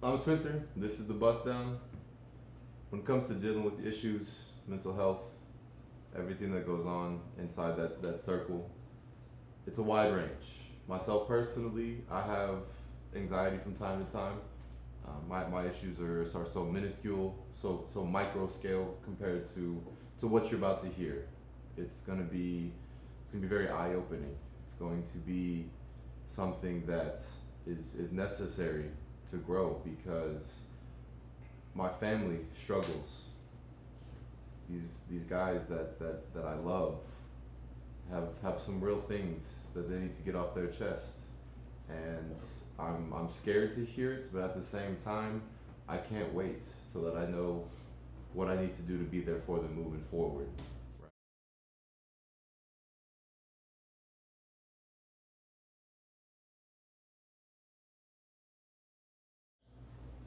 I'm Spencer. This is the Bust Down. When it comes to dealing with issues, mental health, everything that goes on inside that circle, it's a wide range. Myself personally, I have anxiety from time to time. My issues are so minuscule, so micro scale compared to what you're about to hear. It's gonna be very eye opening. It's going to be something that is necessary to grow because my family struggles. These guys that I love have some real things that they need to get off their chest, and I'm scared to hear it, but at the same time, I can't wait so that I know what I need to do to be there for them moving forward.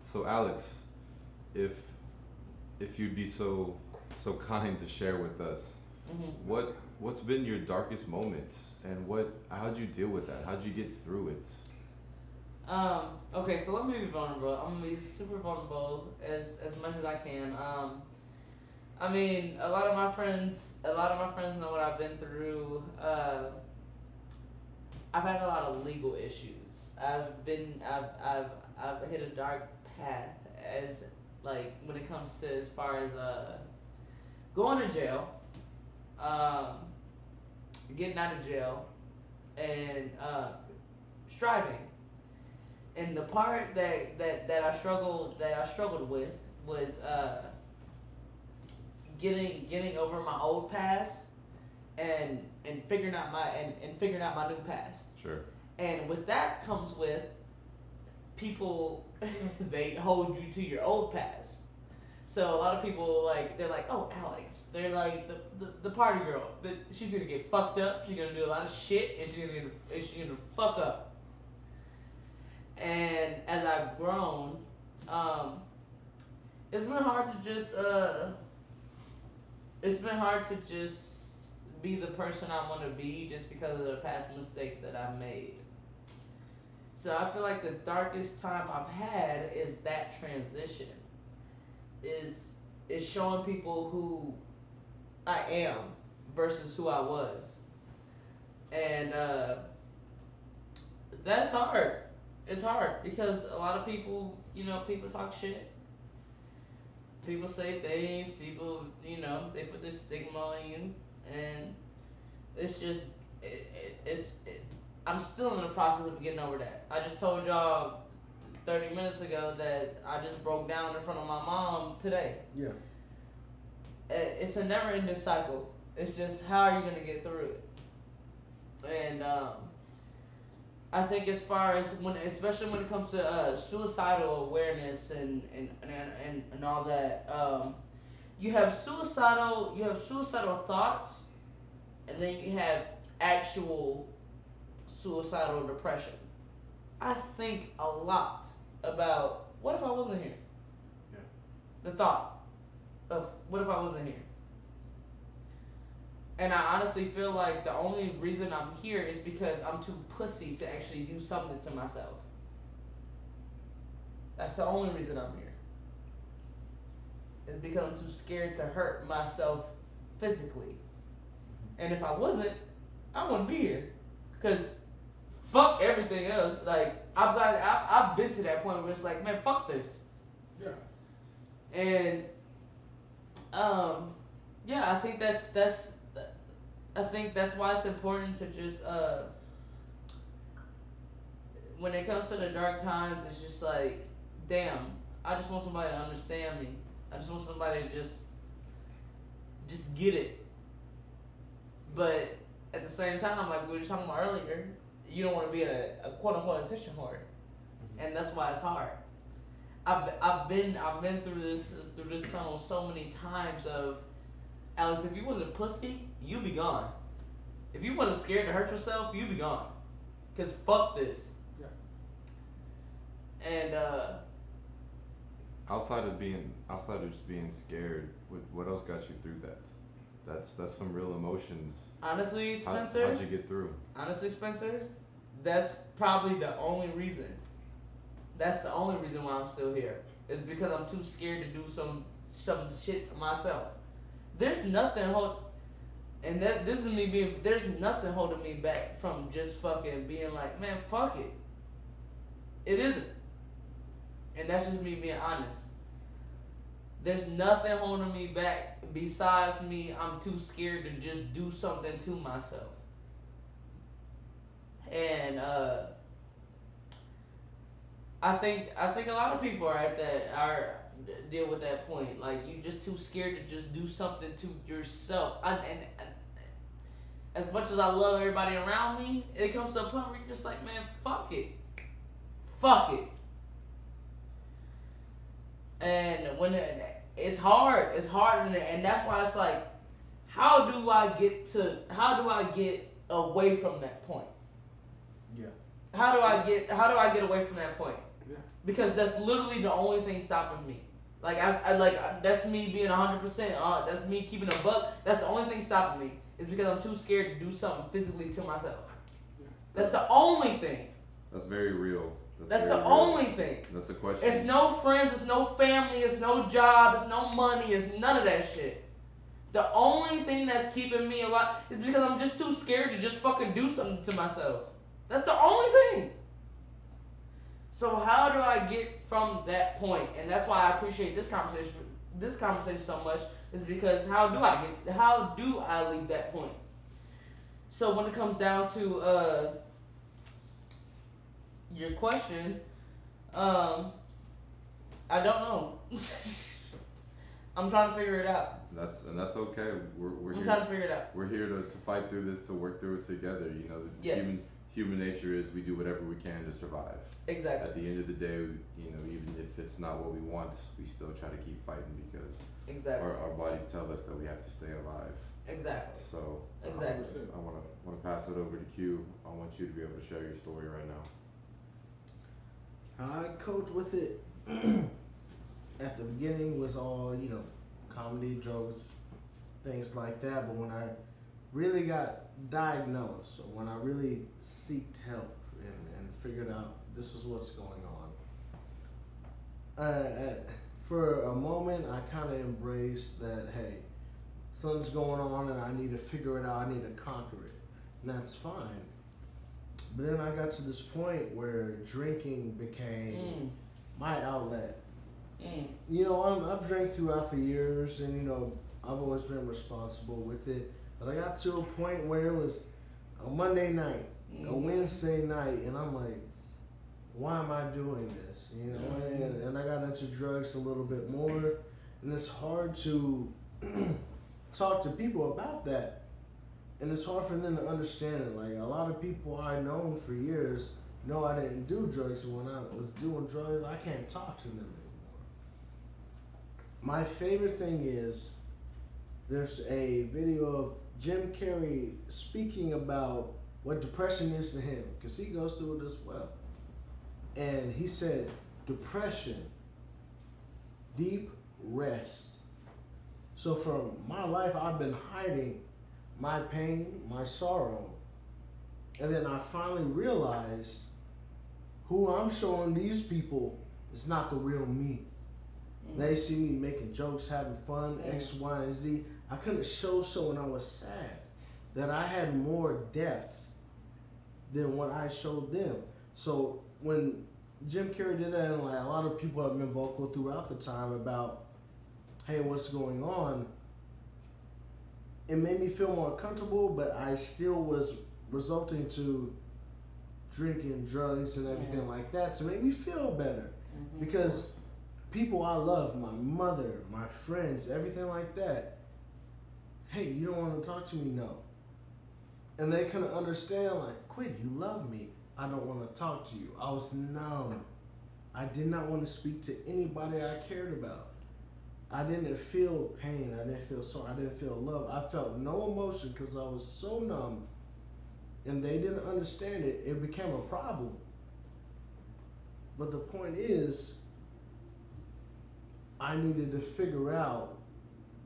So Alex, if you'd be so kind to share with us what's been your darkest moments and how'd you deal with that? How'd you get through it? Okay, so let me be vulnerable. I'm gonna be super vulnerable as much as I can. I mean, a lot of my friends know what I've been through. I've had a lot of legal issues. I've hit a dark path as like when it comes to as far as going to jail, um, getting out of jail, and striving. And the part that I struggled with was getting over my old past and figuring out my new past. Sure. And with that comes with people they hold you to your old past. So a lot of people they're like, oh Alex, they're like the party girl. She's gonna get fucked up. She's gonna do a lot of shit, and she's gonna fuck up. And as I've grown, it's been hard to just be the person I want to be just because of the past mistakes that I've made. So I feel like the darkest time I've had is that transition. Is showing people who I am versus who I was. And that's hard. It's hard because a lot of people, people talk shit. People say things, they put this stigma on you, and it's just, I'm still in the process of getting over that. I just told y'all 30 minutes ago that I just broke down in front of my mom today. Yeah. It's a never ending cycle. It's just how are you going to get through it? And I think as far as especially when it comes to suicidal awareness and all that, you have suicidal thoughts, and then you have actual suicidal depression. I think a lot about what if I wasn't here. Yeah. The thought of what if I wasn't here. And I honestly feel like the only reason I'm here is because I'm too pussy to actually do something to myself. That's the only reason I'm here. It's because I'm too scared to hurt myself physically. And if I wasn't, I wouldn't be here. Because fuck everything else. Like, I've been to that point where it's like, man, fuck this. Yeah. And, yeah, I think that's why it's important to just when it comes to the dark times, it's just like, damn, I just want somebody to understand me. I just want somebody to just get it. But at the same time, like we were talking about earlier, you don't want to be a quote unquote attention whore, and that's why it's hard. I've been through this tunnel so many times of, Alex, if you wasn't pussy, you'd be gone. If you wasn't scared to hurt yourself, you'd be gone. Cause fuck this. Yeah. And Outside of just being scared, what else got you through that? That's some real emotions. honestly, Spencer. How'd you get through? Honestly, Spencer, that's probably the only reason. That's the only reason why I'm still here. It's because I'm too scared to do some shit to myself. There's nothing and this is me being. There's nothing holding me back from just fucking being like, man, fuck it. It isn't, and that's just me being honest. There's nothing holding me back besides me. I'm too scared to just do something to myself. And I think a lot of people deal with that point. Like, you just too scared to just do something to yourself. And as much as I love everybody around me, it comes to a point where you're just like, man, fuck it. Fuck it. And when it's hard, and that's why it's like, how do I get away from that point? Yeah. How do I get away from that point? Yeah. Because that's literally the only thing stopping me. Like that's me being 100%. That's me keeping a buck. That's the only thing stopping me. It's because I'm too scared to do something physically to myself. Yeah. That's the only thing. That's very real. That's very the real. only thing. That's the question. It's no friends, it's no family, it's no job, it's no money, it's none of that shit. The only thing that's keeping me alive is because I'm just too scared to just fucking do something to myself. That's the only thing. So how do I get from that point? And that's why I appreciate this conversation so much, is because how do I leave that point? So when it comes down to your question, I don't know. I'm trying to figure it out. That's okay. We're I'm here. trying to figure it out. We're here to fight through this, to work through it together. You know, Yes. human nature is we do whatever we can to survive. Exactly. At the end of the day, you know, even if it's not what we want, we still try to keep fighting because Exactly. our bodies tell us that we have to stay alive. Exactly. So Exactly. I want to pass it over to Q. I want you to be able to share your story right now. How I coped with it at the beginning was all, comedy, drugs, things like that. But when I really got diagnosed, or when I really sought help and figured out this is what's going on, for a moment I kind of embraced that, hey, something's going on and I need to figure it out, I need to conquer it, and that's fine. But then I got to this point where drinking became my outlet. I've drank throughout the years, and I've always been responsible with it. But I got to a point where it was a Monday night, a Wednesday night, and I'm like, why am I doing this? And I got into drugs a little bit more, and it's hard to talk to people about that. And it's hard for them to understand it. Like, a lot of people I've known for years know I didn't do drugs, and when I was doing drugs, I can't talk to them anymore. My favorite thing is there's a video of Jim Carrey speaking about what depression is to him, because he goes through it as well. And he said, depression, deep rest. So for my life, I've been hiding my pain, my sorrow. And then I finally realized who I'm showing these people is not the real me. They see me making jokes, having fun, X, Y, and Z. I couldn't show someone I was sad, that I had more depth than what I showed them. So when Jim Carrey did that, and like a lot of people have been vocal throughout the time about, hey, what's going on? It made me feel more comfortable, but I still was resulting to drinking, drugs, and everything like that to make me feel better. Because people I love, my mother, my friends, everything like that, hey, you don't want to talk to me? No. And they couldn't understand, like, Quinn, you love me. I don't want to talk to you. I was numb. I did not want to speak to anybody I cared about. I didn't feel pain. I didn't feel sorrow. I didn't feel love. I felt no emotion because I was so numb. And they didn't understand it. It became a problem. But the point is, I needed to figure out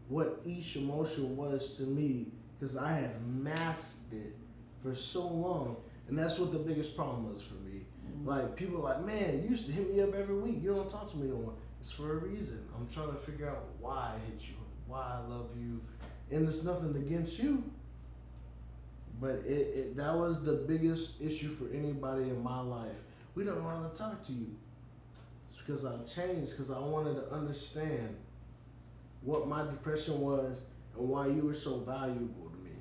what each emotion was to me, because I have masked it for so long. And that's what the biggest problem was for me. Like, people are like, man, you used to hit me up every week. You don't talk to me no more. It's for a reason. I'm trying to figure out why I hit you, why I love you. And it's nothing against you. But that was the biggest issue for anybody in my life. We don't want to talk to you. It's because I changed, because I wanted to understand what my depression was and why you were so valuable to me.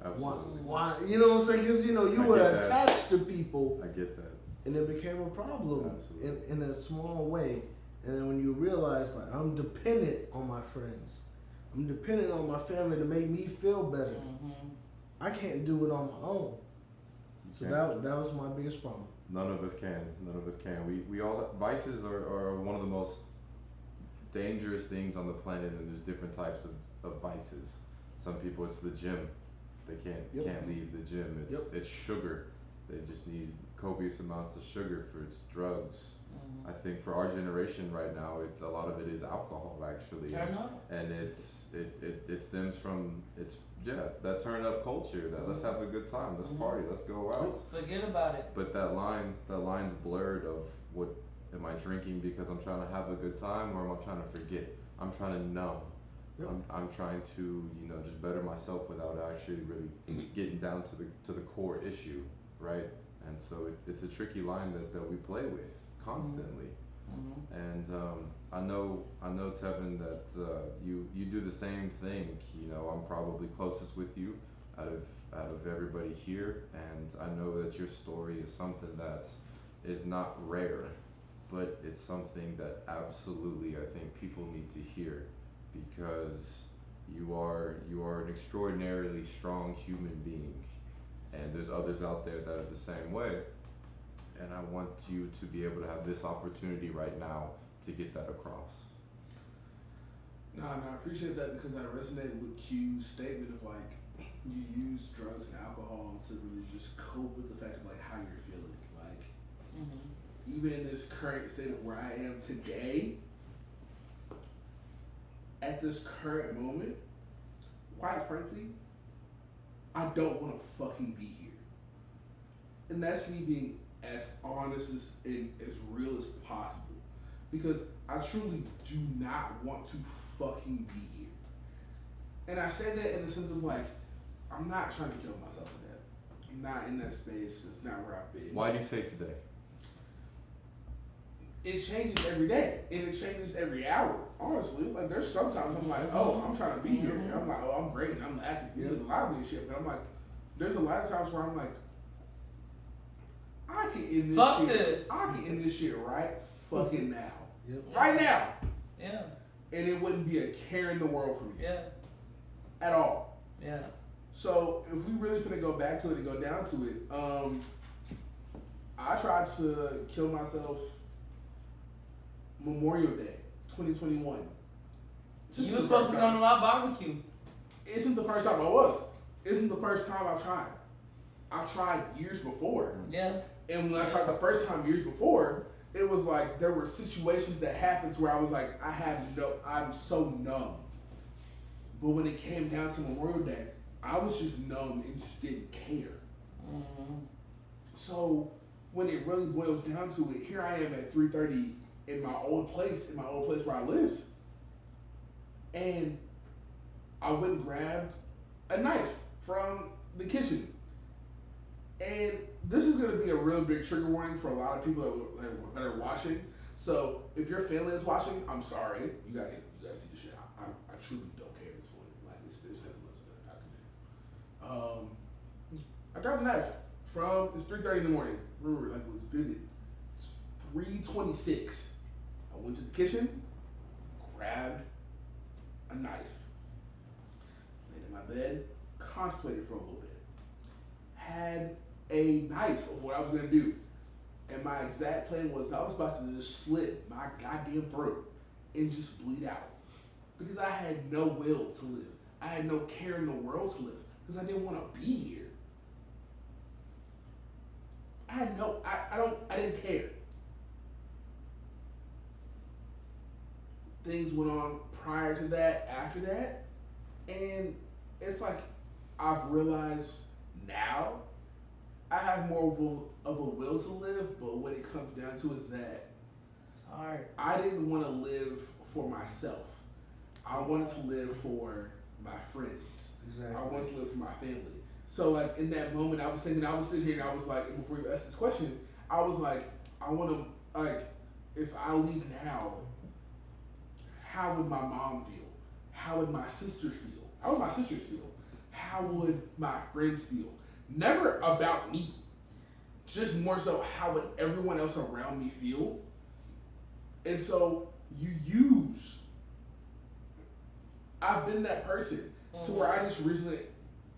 Absolutely. Why you know what I'm saying? Because, you know, you were attached to people. I get that. And it became a problem in a small way. And then when you realize, like, I'm dependent on my friends. I'm dependent on my family to make me feel better. I can't do it on my own. So that was my biggest problem. None of us can. None of us can. We all, vices are one of the most dangerous things on the planet, and there's different types of vices. Some people, it's the gym. They can't leave the gym. It's sugar. They just need copious amounts of sugar for its drugs. I think for our generation right now, it's a lot of it is alcohol actually, and it stems from that turn up culture. That let's have a good time, let's party, let's go out. Forget about it. But that line's blurred of what am I drinking because I'm trying to have a good time, or am I trying to forget? I'm trying to numb. I'm trying to just better myself without actually really getting down to the core issue, right? And so it's a tricky line that we play with constantly. And I know Tevin that you do the same thing. I'm probably closest with you out of everybody here, and I know that your story is something that is not rare, but it's something that absolutely I think people need to hear, because you are an extraordinarily strong human being, and there's others out there that are the same way. And I want you to be able to have this opportunity right now to get that across. No, I appreciate that, because I resonated with Q's statement of like, you use drugs and alcohol to really just cope with the fact of like how you're feeling. Like, even in this current state of where I am today, at this current moment, quite frankly, I don't want to fucking be here. And that's me being as honest and as real as possible, because I truly do not want to fucking be here. And I say that in the sense of like, I'm not trying to kill myself to death. I'm not in that space. It's not where I've been. Why do you say today? It changes every day, and it changes every hour. Honestly, like there's sometimes I'm like, oh, I'm trying to be here, and I'm like, oh, I'm great, and I'm active, feeling lively and shit. But I'm like, there's a lot of times where I'm like, I can end this shit. I can end this shit right fucking now. Right now. Yeah. And it wouldn't be a care in the world for me. Yeah. At all. Yeah. So if we really finna go back to it and go down to it, I tried to kill myself Memorial Day, 2021. You were supposed to come to my barbecue. Isn't the first time I was. Isn't the first time I've tried. I've tried years before. Yeah. And when I tried the first time years before, it was like there were situations that happened where I was like, I'm so numb. But when it came down to Memorial Day, I was just numb and just didn't care. So when it really boils down to it, here I am at 3:30 in my old place where I lived. And I went and grabbed a knife from the kitchen. And this is going to be a real big trigger warning for a lot of people that are watching. So if your family is watching, I'm sorry. You gotta see the shit. I truly don't care at this point. Like, there's nothing else that I can do. I grabbed a knife it's 3:30 in the morning. Remember, like, it was vivid. It's 3:26. I went to the kitchen, grabbed a knife, laid in my bed, contemplated for a little bit. Had a knife of what I was gonna do. And my exact plan was I was about to just slit my goddamn throat and just bleed out. Because I had no will to live. I had no care in the world to live. Because I didn't want to be here. I didn't care. Things went on prior to that, after that. And it's like I've realized now I have more of a will to live, but what it comes down to is that It's hard. I didn't want to live for myself. I wanted to live for my friends. Exactly. I wanted to live for my family. So like in that moment, I was sitting here and I was like, before you asked this question, I was like, I want to, like, if I leave now, how would my mom feel? How would my sister feel? How would my sisters feel? How would my friends feel? Never about me. Just more so, how would everyone else around me feel? And so I've been that person to where I just recently,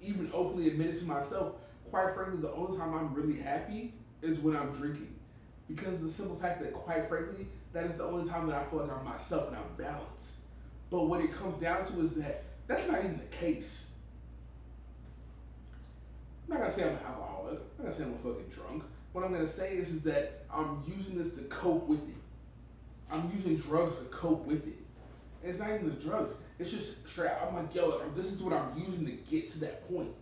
even openly admitted to myself, quite frankly, the only time I'm really happy is when I'm drinking. Because the simple fact that, quite frankly, that is the only time that I feel like I'm myself and I'm balanced. But what it comes down to is that that's not even the case. I'm not gonna say I'm an alcoholic. I'm not gonna say I'm a fucking drunk. What I'm gonna say is that I'm using this to cope with it. I'm using drugs to cope with it. And it's not even the drugs. It's just straight. I'm like, yo, this is what I'm using to get to that point.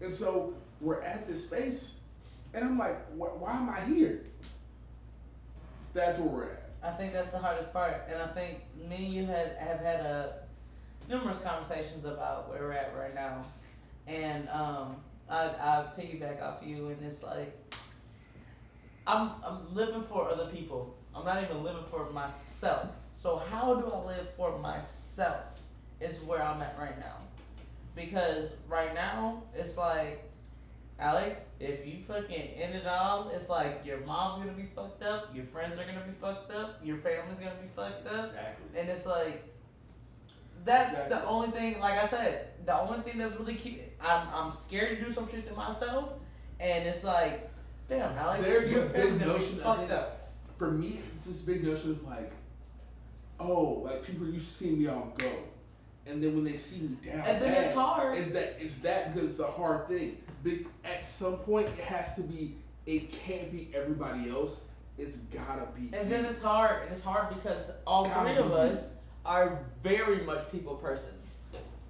And so we're at this space, and I'm like, why am I here? That's where we're at. I think that's the hardest part, and I think me and you have had numerous conversations about where we're at right now, and I piggyback off you, and it's like I'm living for other people. I'm not even living for myself. So how do I live for myself is where I'm at right now, because right now it's like, Alex, if you fucking end it all, it's like your mom's gonna be fucked up, your friends are gonna be fucked up, your family's gonna be fucked up. Exactly. And it's like, that's the only thing, like I said, the only thing that's really I'm scared to do some shit to myself, and it's like, damn, Alex, There's your this family's big gonna be notion, I fucked think, up. for me, it's this big notion of like, oh, like people used to see me on go. And then when they see me down, And then it's hard. It's that because it's a hard thing. But at some point, it can't be everybody else. It's gotta be. And you. then it's hard, because all three of us are very much people persons.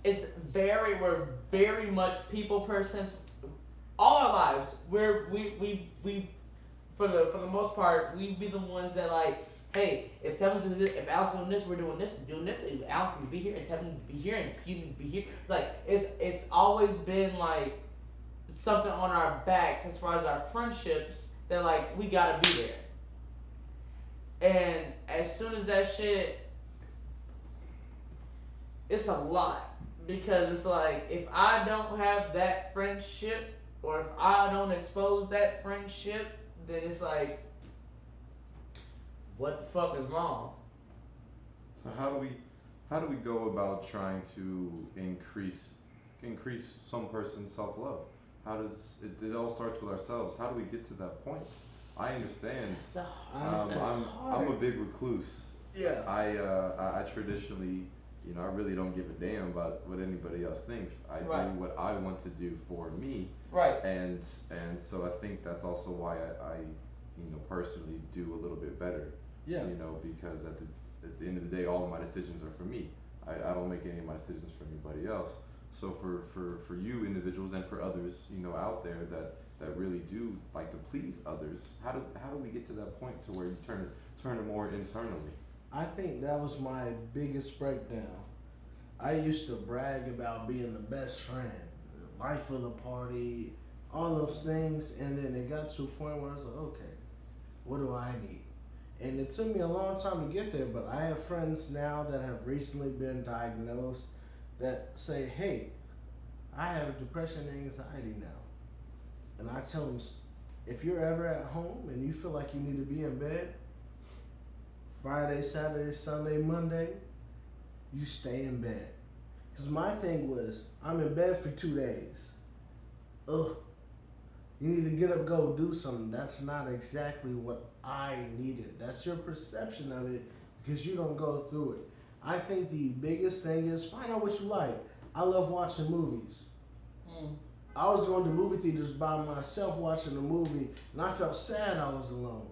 We're very much people persons. All our lives, we for the most part, we be the ones that like, hey, if Tevin's doing this, if Al's doing this, we're doing this and doing this. If Al's gonna be here and Tevin to be here and you need to be here. Like it's always been like something on our backs as far as our friendships that like we gotta be there. And as soon as that shit, it's a lot, because it's like if I don't have that friendship or if I don't expose that friendship, then it's like, what the fuck is wrong? So how do we go about trying to increase some person's self-love? How does it all starts with ourselves? How do we get to that point? I understand. That's the I'm hard. a big recluse. Yeah. I traditionally, I really don't give a damn about what anybody else thinks. I Right. do what I want to do for me. Right. And so I think that's also why I personally do a little bit better. Yeah. Because at the end of the day, all of my decisions are for me. I don't make any of my decisions for anybody else. So for you individuals and for others, out there that really do like to please others, how do we get to that point to where you turn it more internally? I think that was my biggest breakdown. I used to brag about being the best friend, the life of the party, all those things, and then it got to a point where I was like, okay, what do I need? And it took me a long time to get there, but I have friends now that have recently been diagnosed that say, hey, I have depression and anxiety now. And I tell them, if you're ever at home and you feel like you need to be in bed, Friday, Saturday, Sunday, Monday, you stay in bed. Because my thing was, I'm in bed for 2 days. Ugh. You need to get up, go do something. That's not exactly what I needed. That's your perception of it because you don't go through it. I think the biggest thing is find out what you like. I love watching movies. I was going to movie theaters by myself watching a movie, and I felt sad I was alone.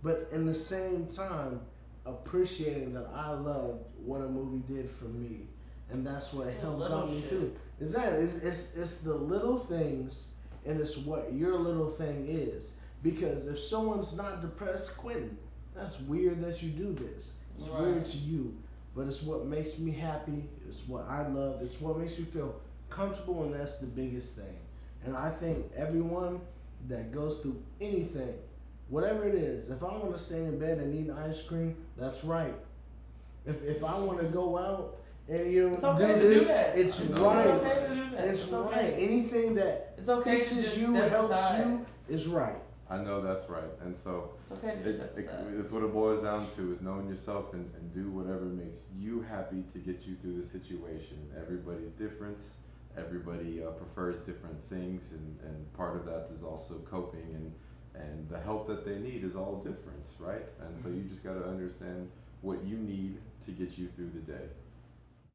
But in the same time, appreciating that I loved what a movie did for me. And that's what helped got me through. It's the little things and it's what your little thing is. Because if someone's not depressed, Quentin, that's weird that you do this. It's Right. weird to you, but it's what makes me happy. It's what I love. It's what makes me feel comfortable, and that's the biggest thing. And I think everyone that goes through anything, whatever it is, if I want to stay in bed and eat ice cream, that's right. If I want to go out and It's okay do to do this, that. it's It's right. okay to do that. It's It's right. okay. Anything that It's okay to fixes just you, step helps aside. you, is right. I know that's right, and so It's okay to step aside. it's what it boils down to is knowing yourself and do whatever makes you happy to get you through the situation. Everybody's different. Everybody prefers different things, and part of that is also coping, and the help that they need is all different, right? And so you just got to understand what you need to get you through the day.